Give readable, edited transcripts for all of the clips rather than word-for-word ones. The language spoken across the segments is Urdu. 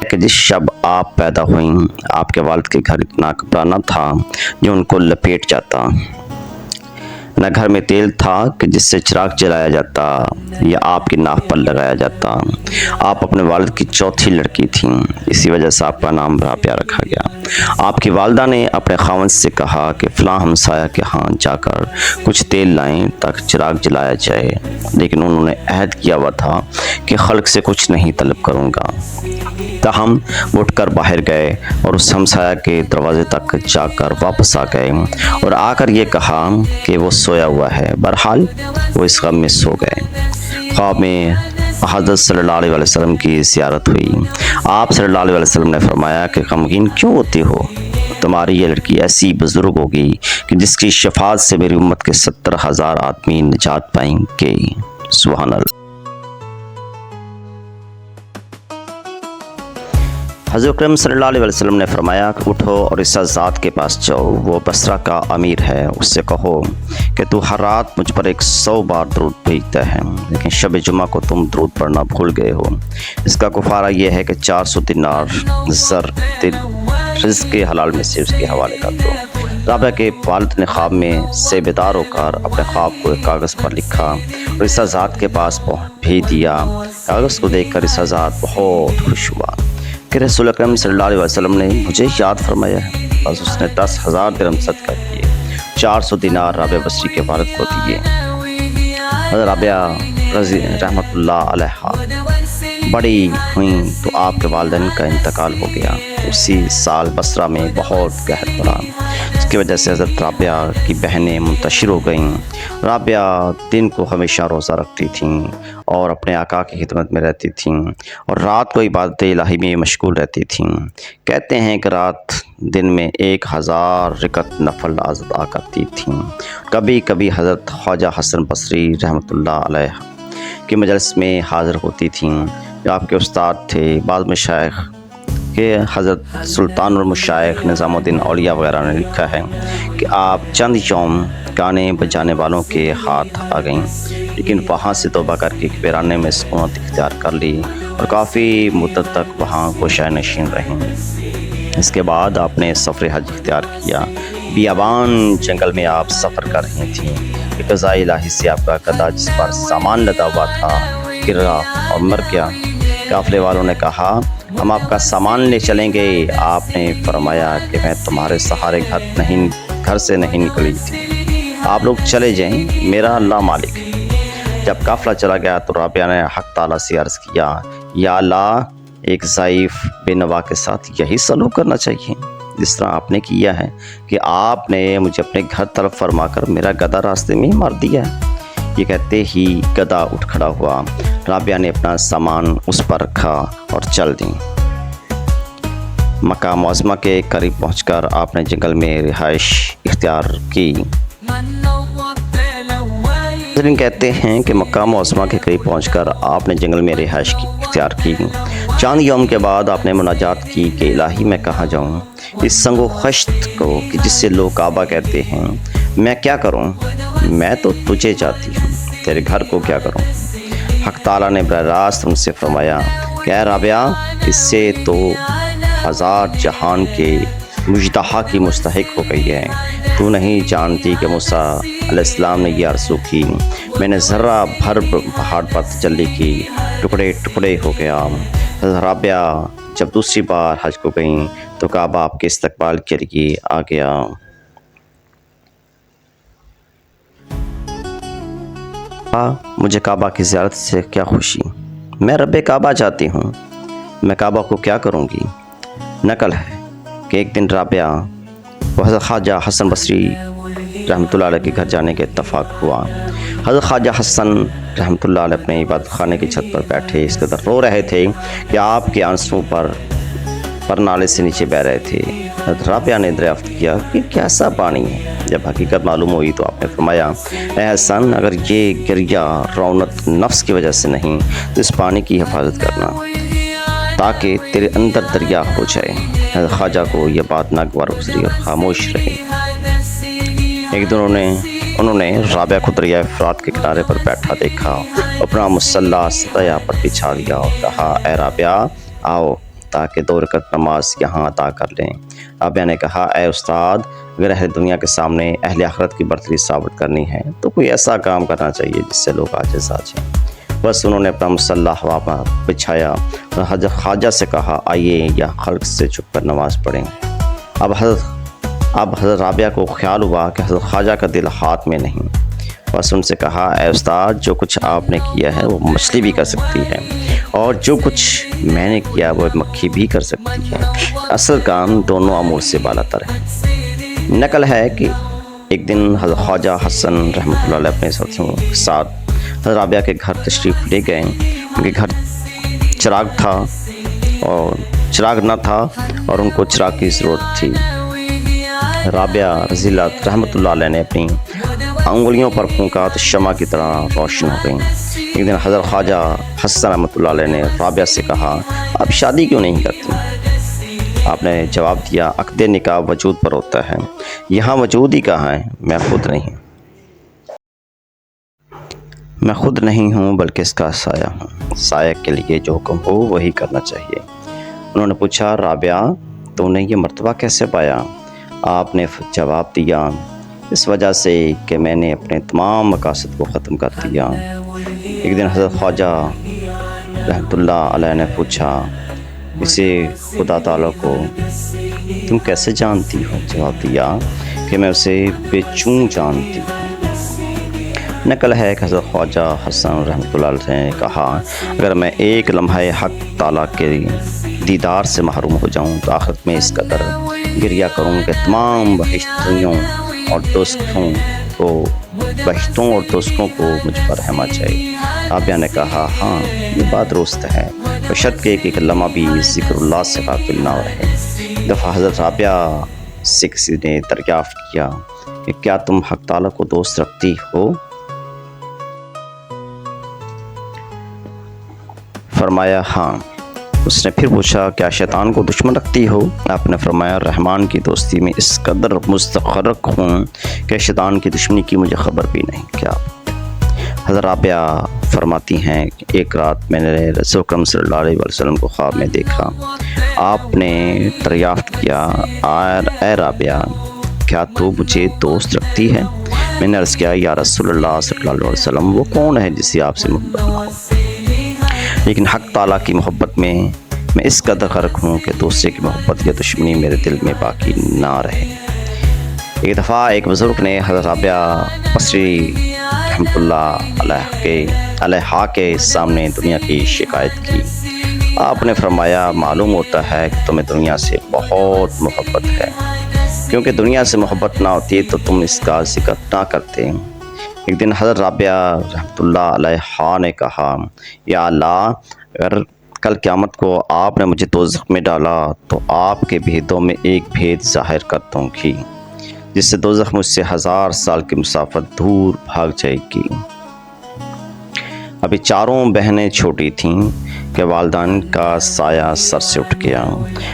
کہ جس شب آپ پیدا ہوئیں آپ کے والد کے گھر اتنا کپڑا نہ تھا جو ان کو لپیٹ جاتا، نہ گھر میں تیل تھا کہ جس سے چراغ جلایا جاتا یا آپ کی ناف پر لگایا جاتا۔ آپ اپنے والد کی چوتھی لڑکی تھیں، اسی وجہ سے آپ کا نام رابعہ رکھا گیا۔ آپ کی والدہ نے اپنے خاوند سے کہا کہ فلاں ہمسایہ کے ہاں جا کر کچھ تیل لائیں تاکہ چراغ جلایا جائے، لیکن انہوں نے عہد کیا ہوا تھا کہ خلق سے کچھ نہیں طلب کروں گا۔ تاہم وہ اٹھ کر باہر گئے اور اس ہمسایہ کے دروازے تک جا کر واپس آ گئے اور آ کر یہ کہا کہ وہ سویا ہوا ہے۔ بہرحال وہ اس غم میں سو گئے۔ خواب میں حضرت صلی اللہ علیہ وسلم کی زیارت ہوئی۔ آپ صلی اللہ علیہ وسلم نے فرمایا کہ غمگین کیوں ہوتی ہو؟ تمہاری یہ لڑکی ایسی بزرگ ہوگی کہ جس کی شفاعت سے میری امت کے 70,000 آدمی نجات پائیں گے۔ سبحان اللہ۔ حضرت اکرم صلی اللہ علیہ وسلم نے فرمایا کہ اٹھو اور اس ذات کے پاس جاؤ، وہ بصرہ کا امیر ہے، اس سے کہو کہ تو ہر رات مجھ پر 100 بار درود بھیجتا ہے، لیکن شب جمعہ کو تم درود پڑھنا بھول گئے ہو۔ اس کا کفارہ یہ ہے کہ 400 دینار زر رزق کے حلال میں سے اس کے حوالے کر دو۔ رابعہ کے والد نے خواب میں سے بیدار ہو کر اپنے خواب کو ایک کاغذ پر لکھا اور اس ذات کے پاس بھیج دیا۔ کاغذ کو دیکھ کر اس ذات بہت خوش ہوا کہ رسول اکرم صلی اللہ علیہ وسلم نے مجھے یاد فرمایا ہے۔ بس اس نے 10,000 درہم صدقہ کیے، 400 دینار رابعہ بصری کے والد کو دیے۔ حضرت رابعہ رحمۃ اللہ علیہ بڑی ہوئیں تو آپ کے والدین کا انتقال ہو گیا۔ اسی سال بصرہ میں بہت قحط پڑا، جس کی وجہ سے حضرت رابعہ کی بہنیں منتشر ہو گئیں۔ رابعہ دن کو ہمیشہ روزہ رکھتی تھیں اور اپنے آقا کی خدمت میں رہتی تھیں اور رات کو عبادت الہی میں مشغول رہتی تھیں۔ کہتے ہیں کہ رات دن میں 1000 رکعت نفل ادا کرتی تھیں۔ کبھی کبھی حضرت خواجہ حسن بصری رحمۃ اللہ علیہ کی مجلس میں حاضر ہوتی تھیں، جو آپ کے استاد تھے۔ بعض مشائخ کہ حضرت سلطان المشائخ نظام الدین اولیاء وغیرہ نے لکھا ہے کہ آپ چند یوم گانے بجانے والوں کے ہاتھ آ گئیں، لیکن وہاں سے توبہ کر کے ویرانے میں سکونت اختیار کر لی اور کافی مدت تک وہاں گوشہ نشین رہیں۔ اس کے بعد آپ نے سفر حج اختیار کیا۔ بیابان جنگل میں آپ سفر کر رہی تھیں کہ قضاء الہی سے آپ کا گدھا جس پر سامان لدا ہوا تھا گرا اور مر گیا۔ قافلے والوں نے کہا ہم آپ کا سامان لے چلیں گے۔ آپ نے فرمایا کہ میں تمہارے سہارے گھر سے نہیں نکلی تھی، آپ لوگ چلے جائیں، میرا اللہ مالک ہے۔ جب قافلہ چلا گیا تو رابعہ نے حق تعالیٰ سے عرض کیا یا اللہ، ایک ضعیف بے نوا کے ساتھ یہی سلوک کرنا چاہیے جس طرح آپ نے کیا ہے کہ آپ نے مجھے اپنے گھر طرف فرما کر میرا گدھا راستے میں مار دیا ہے۔ یہ کہتے ہی گدھا اٹھ کھڑا ہوا۔ رابعہ نے اپنا سامان اس پر رکھا اور چل دیں۔ مکہ معظمہ کے قریب پہنچ کر آپ نے جنگل میں رہائش اختیار کی۔ کہتے ہیں کہ مکہ معظمہ کے قریب پہنچ کر آپ نے جنگل میں رہائش اختیار کی۔ چاند یوم کے بعد آپ نے مناجات کی کہ الہی میں کہاں جاؤں اس سنگ و خشت کو کہ جس سے لوگ کعبہ کہتے ہیں، میں کیا کروں؟ میں تو تجھے چاہتی ہوں، تیرے گھر کو کیا کروں؟ حق تعالیٰ نے براہ راست ان سے فرمایا کہ اے رابعہ، اس سے تو 1000 جہان کے مجدہا کی مستحق ہو گئی ہے۔ تو نہیں جانتی کہ موسیٰ علیہ السلام نے یہ آرزو کی، میں نے ذرہ بھر پہاڑ پر تجلی کی، ٹکڑے ٹکڑے ہو گیا۔ حضرت رابعہ جب دوسری بار حج کو گئیں تو کعبہ آپ کے استقبال کے لیے آ گیا۔ مجھے کعبہ کی زیارت سے کیا خوشی، میں رب کعبہ چاہتی ہوں، میں کعبہ کو کیا کروں گی۔ نقل ہے کہ ایک دن رابعہ و حضرت خواجہ حسن بصری رحمۃ اللہ علیہ کے گھر جانے کے اتفاق ہوا۔ حضرت خواجہ حسن رحمۃ اللہ علیہ اپنے عبادت خانے کی چھت پر بیٹھے اس قدر رو رہے تھے کہ آپ کے آنسوں پر نالے سے نیچے بہہ رہے تھے۔ حضرت رابعہ نے دریافت کیا کہ کیسا پانی ہے۔ جب حقیقت معلوم ہوئی تو آپ نے فرمایا اے حسن، اگر یہ گریہ رونت نفس کی وجہ سے نہیں تو اس پانی کی حفاظت کرنا تاکہ تیرے اندر دریا ہو جائے۔ حضرت خواجہ کو یہ بات ناگوار گزری اور خاموش رہے۔ ایک دن انہوں نے رابعہ کو دریائے فرات کے کنارے پر بیٹھا دیکھا، اپنا مصلح سطح پر بچھا لیا اور کہا اے رابعہ آؤ تاکہ 2 رکعت نماز یہاں ادا کر لیں۔ رابعہ نے کہا اے استاد، اگر اہل دنیا کے سامنے اہل آخرت کی برتری ثابت کرنی ہے تو کوئی ایسا کام کرنا چاہیے جس سے لوگ عاجز آ جائیں۔ بس انہوں نے اپنا مسلح ہوا پر بچھایا اور حضرت خواجہ سے کہا آئیے یا خلق سے چھپ کر نماز پڑھیں۔ اب حضرت رابعہ کو خیال ہوا کہ حضرت خواجہ کا دل ہاتھ میں نہیں، بس ان سے کہا اے استاد، جو کچھ آپ نے کیا ہے وہ مچھلی بھی کر سکتی ہے، اور جو کچھ میں نے کیا وہ مکھی بھی کر سکتی ہے۔ اصل کام دونوں امور سے بالا تر ہے۔ نقل ہے کہ ایک دن حضرت خواجہ حسن رحمۃ اللہ علیہ اپنے ساتھیوں کے ساتھ حضرت رابعہ کے گھر تشریف لے گئے۔ ان کے گھر چراغ نہ تھا اور ان کو چراغ کی ضرورت تھی۔ رابعہ رضی اللہ رحمۃ اللہ علیہ نے اپنی انگلیوں پر پھونکا تو شمع کی طرح روشن ہو گئیں۔ ایک دن حضرت خواجہ حسن رحمۃ اللہ علیہ نے رابعہ سے کہا آپ شادی کیوں نہیں کرتی؟ آپ نے جواب دیا عقد نکاح وجود پر ہوتا ہے، یہاں وجود ہی کہاں ہے، میں خود نہیں ہوں بلکہ اس کا سایہ ہوں، سایہ کے لیے جو حکم ہو وہی کرنا چاہیے۔ انہوں نے پوچھا رابعہ تو نے یہ مرتبہ کیسے پایا؟ آپ نے جواب دیا اس وجہ سے کہ میں نے اپنے تمام مقاصد کو ختم کر دیا۔ ایک دن حضرت خواجہ رحمۃ اللہ علیہ نے پوچھا اسے خدا تعالیٰ کو تم کیسے جانتی ہو؟ جواب دیا کہ میں اسے بے چون جانتی ہوں۔ نقل ہے کہ حضرت خواجہ حسن رحمۃ اللہ علیہ نے کہا اگر میں ایک لمحہ حق تعالیٰ کے دیدار سے محروم ہو جاؤں تو آخرت میں اس قدر گریہ کروں کہ تمام بہشتوں اور دوستوں کو مجھ پر رحم آ جائے۔ رابعہ نے کہا ہاں یہ بات درست ہے، بشرط کہ ایک لمحہ بھی ذکر اللہ سے غافل نہ رہے۔ ایک دفعہ حضرت رابعہ سے کسی نے دریافت کیا کہ کیا تم حق تعالیٰ کو دوست رکھتی ہو؟ فرمایا ہاں۔ اس نے پھر پوچھا کیا شیطان کو دشمن رکھتی ہو؟ آپ نے فرمایا رحمان کی دوستی میں اس قدر مستغرق ہوں کہ شیطان کی دشمنی کی مجھے خبر بھی نہیں۔ کیا حضرت رابعہ فرماتی ہیں کہ ایک رات میں نے رسول اکرم صلی اللہ علیہ وسلم کو خواب میں دیکھا۔ آپ نے دریافت کیا اے رابعہ کیا تو مجھے دوست رکھتی ہے؟ میں نے عرض کیا یا رسول اللہ صلی اللہ علیہ وسلم وہ کون ہے جسے آپ سے محبت نہ ہو؟ لیکن حق تعالیٰ کی محبت میں اس قدر غرق ہوں کہ دوسرے کی محبت یا دشمنی میرے دل میں باقی نہ رہے۔ ایک دفعہ ایک بزرگ نے حضرت رابعہ بصری رحمۃ اللہ علیہ کے سامنے دنیا کی شکایت کی۔ آپ نے فرمایا معلوم ہوتا ہے کہ تمہیں دنیا سے بہت محبت ہے، کیونکہ دنیا سے محبت نہ ہوتی تو تم اس کا ذکر نہ کرتے۔ ایک دن حضرت رابعہ رحمۃ اللہ علیہ نے کہا یا اللہ اگر کل قیامت کو آپ نے مجھے دوزخ میں ڈالا تو آپ کے بھیدوں میں ایک بھید ظاہر کر دوں گی جس سے دوزخ مجھ سے 1000 سال کی مسافت دور بھاگ جائے گی۔ ابھی چاروں بہنیں چھوٹی تھیں کہ والدین کا سایہ سر سے اٹھ گیا،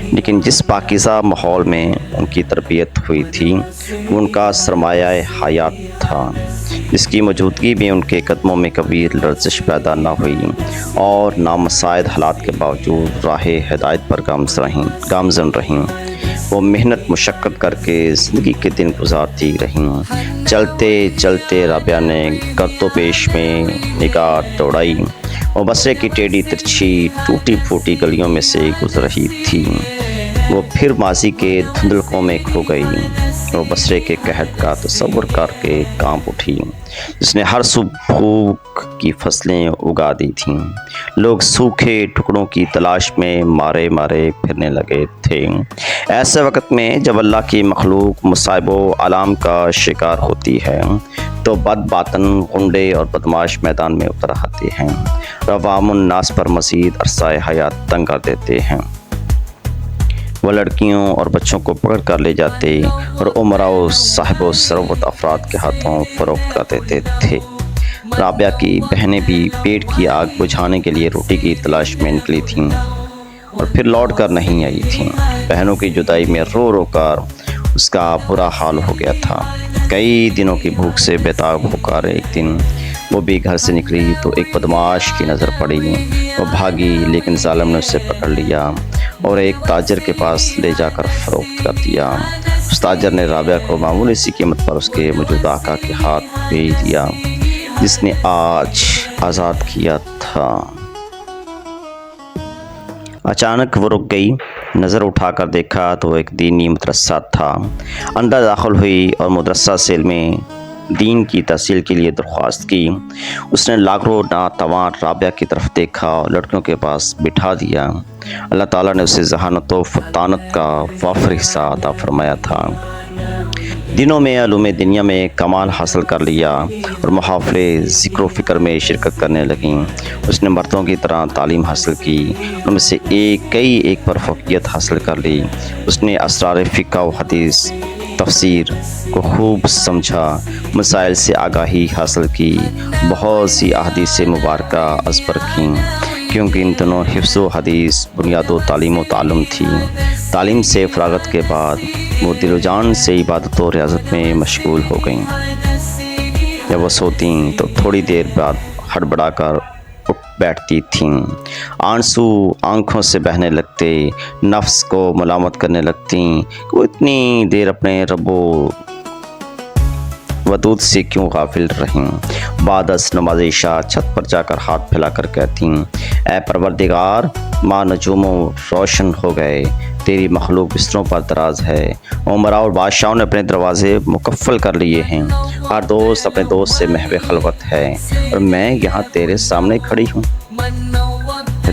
لیکن جس پاکیزہ ماحول میں ان کی تربیت ہوئی تھی وہ ان کا سرمایہ حیات تھا، جس کی موجودگی میں ان کے قدموں میں کبھی لرزش پیدا نہ ہوئی اور نامساعد حالات کے باوجود راہ ہدایت پر گامزن رہیں۔ وہ محنت مشقت کر کے زندگی کے دن گزارتی رہیں۔ چلتے چلتے رابعہ نے گرد و پیش میں نگاہ دوڑائی، وہ بصرے کی ٹیڑھی ترچھی ٹوٹی پھوٹی گلیوں میں سے گزر رہی تھی۔ وہ پھر ماضی کے دھندلکوں میں کھو گئی۔ وہ بصرے کے قحط کا تصور کر کے کانپ اٹھی جس نے ہر صبح بھوک کی فصلیں اگا دی تھیں۔ لوگ سوکھے ٹکڑوں کی تلاش میں مارے پھرنے لگے تھے۔ ایسے وقت میں جب اللہ کی مخلوق مصائب و آلام کا شکار ہوتی ہے تو بد باطن غنڈے اور بدماش میدان میں اتر آتے ہیں، عوام الناس پر مزید عرصہ حیات تنگ کر دیتے ہیں۔ وہ لڑکیوں اور بچوں کو پکڑ کر لے جاتے اور عمراء و صاحب و ثروت افراد کے ہاتھوں فروخت کر دیتے تھے۔ رابعہ کی بہنیں بھی پیٹ کی آگ بجھانے کے لیے روٹی کی تلاش میں نکلی تھیں اور پھر لوٹ کر نہیں آئی تھیں۔ بہنوں کی جدائی میں رو رو کر اس کا برا حال ہو گیا تھا۔ کئی دنوں کی بھوک سے بیتاب ہو کر ایک دن وہ بھی گھر سے نکلی تو ایک بدماش کی نظر پڑی۔ وہ بھاگی لیکن ظالم نے اسے پکڑ لیا اور ایک تاجر کے پاس لے جا کر فروخت کر دیا۔ اس تاجر نے رابعہ کو معمولی سی قیمت پر اس کے موجودہ آقا کے ہاتھ بھیج دیا جس نے آج آزاد کیا تھا۔ اچانک وہ رک گئی، نظر اٹھا کر دیکھا تو ایک دینی مدرسہ تھا۔ اندر داخل ہوئی اور مدرسہ سے علم دین کی تحصیل کے لیے درخواست کی۔ اس نے لاغرو ناتواں رابعہ کی طرف دیکھا اور لڑکیوں کے پاس بٹھا دیا۔ اللہ تعالیٰ نے اسے ذہانت و فطانت کا وافر حصہ عطا فرمایا تھا۔ دنوں میں علوم دنیا میں کمال حاصل کر لیا اور محافلے ذکر و فکر میں شرکت کرنے لگیں۔ اس نے مردوں کی طرح تعلیم حاصل کی، ان میں سے ایک پر فوقیت حاصل کر لی۔ اس نے اسرار فقہ و حدیث تفسیر کو خوب سمجھا، مسائل سے آگاہی حاصل کی، بہت سی احادیث مبارکہ ازبر کیں، کیونکہ ان دنوں حفظ و حدیث بنیاد و تعلیم و تعلم تھی۔ تعلیم سے فراغت کے بعد وہ دل و جان سے عبادت و ریاضت میں مشغول ہو گئیں۔ جب وہ سوتیں تو تھوڑی دیر بعد ہڑبڑا کر اٹھ بیٹھتی تھیں، آنسو آنکھوں سے بہنے لگتے، نفس کو ملامت کرنے لگتیں کہ وہ اتنی دیر اپنے رب و ودود سے کیوں غافل رہیں۔ بعد از نماز عشاء چھت پر جا کر ہاتھ پھیلا کر کہتیں، اے پروردگار، ماں نجوموں روشن ہو گئے، تیری مخلوق بستروں پر دراز ہے، عمراء اور بادشاہوں نے اپنے دروازے مکفل کر لیے ہیں، ہر دوست اپنے دوست سے محو خلوت ہے اور میں یہاں تیرے سامنے کھڑی ہوں۔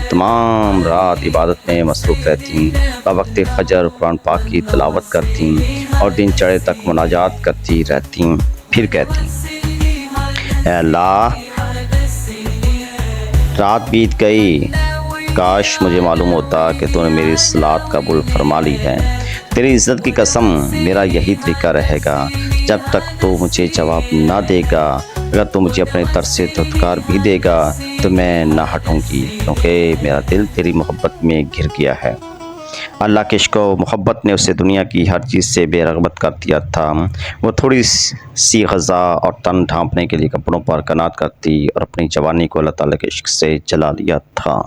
تمام رات عبادت میں مصروف رہتیں، بوقت فجر قرآن پاک کی تلاوت کرتیں اور دن چڑھے تک مناجات کرتی رہتیں۔ پھر کہتیں، اے اللہ، رات بیت گئی، کاش مجھے معلوم ہوتا کہ تو نے میری صلات قبول فرما لی ہے۔ تیری عزت کی قسم، میرا یہی طریقہ رہے گا جب تک تو مجھے جواب نہ دے گا۔ اگر تو مجھے اپنے طرف سے دھتکار بھی دے گا تو میں نہ ہٹوں گی، کیونکہ میرا دل تیری محبت میں گھر گیا ہے۔ اللہ کے عشق و محبت نے اسے دنیا کی ہر چیز سے بے رغبت کر دیا تھا۔ وہ تھوڑی سی غذا اور تن ڈھانپنے کے لیے کپڑوں پر قناعت کرتی اور اپنی جوانی کو اللہ تعالیٰ کے عشق سے جلا لیا تھا۔